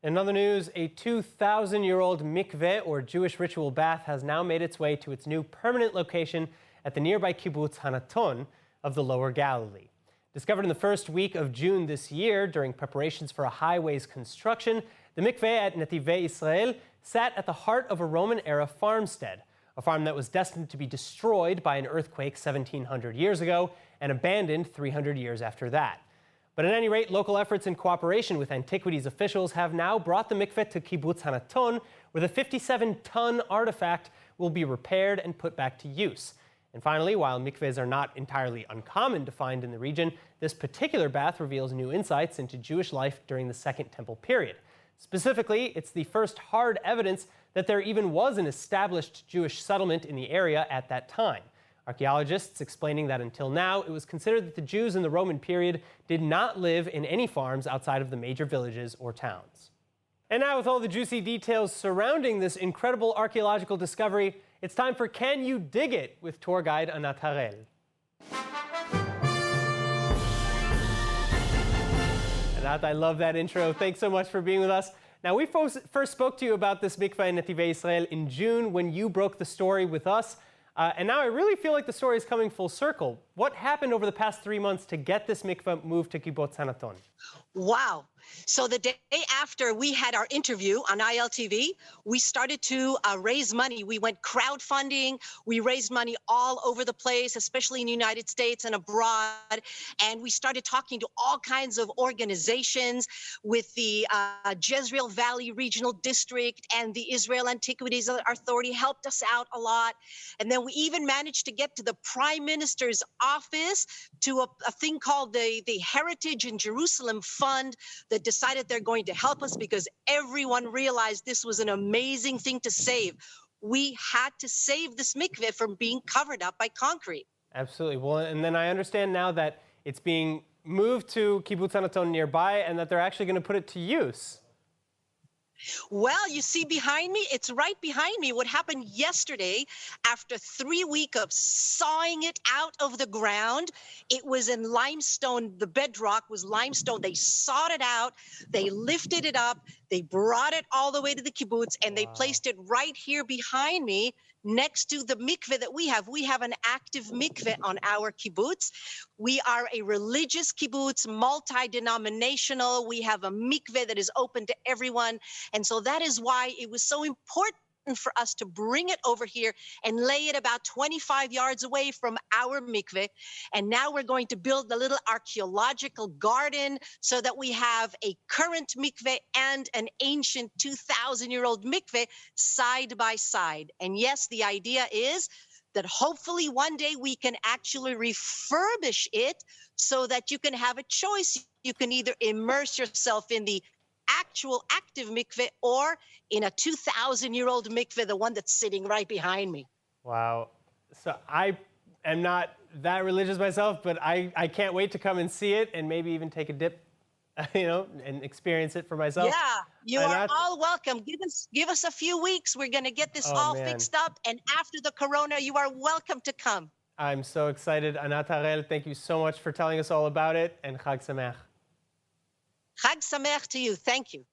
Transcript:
In other news, a 2,000-year-old mikveh, or Jewish ritual bath, has now made its way to its new permanent location at the nearby kibbutz Hanaton of the Lower Galilee. Discovered in the first week of June this year during preparations for a highway's construction, the mikveh at Netivei Israel sat at the heart of a Roman-era farmstead, a farm that was destined to be destroyed by an earthquake 1,700 years ago and abandoned 300 years after that. But at any rate, local efforts in cooperation with antiquities officials have now brought the mikveh to kibbutz Hanaton, where the 57-ton artifact will be repaired and put back to use. And finally, while mikvehs are not entirely uncommon to find in the region, this particular bath reveals new insights into Jewish life during the Second Temple period. Specifically, it's the first hard evidence that there even was an established Jewish settlement in the area at that time. Archaeologists explaining that until now, it was considered that the Jews in the Roman period did not live in any farms outside of the major villages or towns. And now, with all the juicy details surrounding this incredible archaeological discovery, it's time for Can You Dig It with tour guide Anat Harrel. Anat, I love that intro. Thanks so much for being with us. Now, we first spoke to you about this mikveh in Netivei Israel in June when you broke the story with us. And now I really feel like the story is coming full circle. What happened over the past 3 months to get this mikveh moved to kibbutz Hanaton? Wow. So the day after we had our interview on ILTV, we started to raise money. We went crowdfunding. We raised money all over the place, especially in the United States and abroad. And we started talking to all kinds of organizations with the Jezreel Valley Regional District, and the Israel Antiquities Authority helped us out a lot. And then we even managed to get to the Prime Minister's office to a thing called the Heritage in Jerusalem Fund that decided they're going to help us because everyone realized this was an amazing thing to save. We had to save this mikveh from being covered up by concrete. Absolutely. Well, and then I understand now that it's being moved to kibbutz Hanaton nearby and that they're actually going to put it to use. Well, you see behind me, it's right behind me. What happened yesterday, after 3 weeks of sawing it out of the ground, it was in limestone. The bedrock was limestone. They sawed it out. They lifted it up. They brought it all the way to the kibbutz, and they placed it right here behind me next to the mikveh that we have. We have an active mikveh on our kibbutz. We are a religious kibbutz, multi-denominational. We have a mikveh that is open to everyone. And so that is why it was so important for us to bring it over here and lay it about 25 yards away from our mikveh. And now we're going to build a little archaeological garden so that we have a current mikveh and an ancient 2,000-year-old mikveh side by side. And yes, the idea is that hopefully one day we can actually refurbish it so that you can have a choice. You can either immerse yourself in the actual active mikveh or in a 2,000-year-old mikveh, the one that's sitting right behind me. Wow. So I am not that religious myself, but I can't wait to come and see it and maybe even take a dip, and experience it for myself. Yeah, you are all welcome. Give us a few weeks. We're going to get this all fixed up. And after the corona, you are welcome to come. I'm so excited. Anat Harrel, thank you so much for telling us all about it, and Chag Sameach. Chag Sameach to you. Thank you.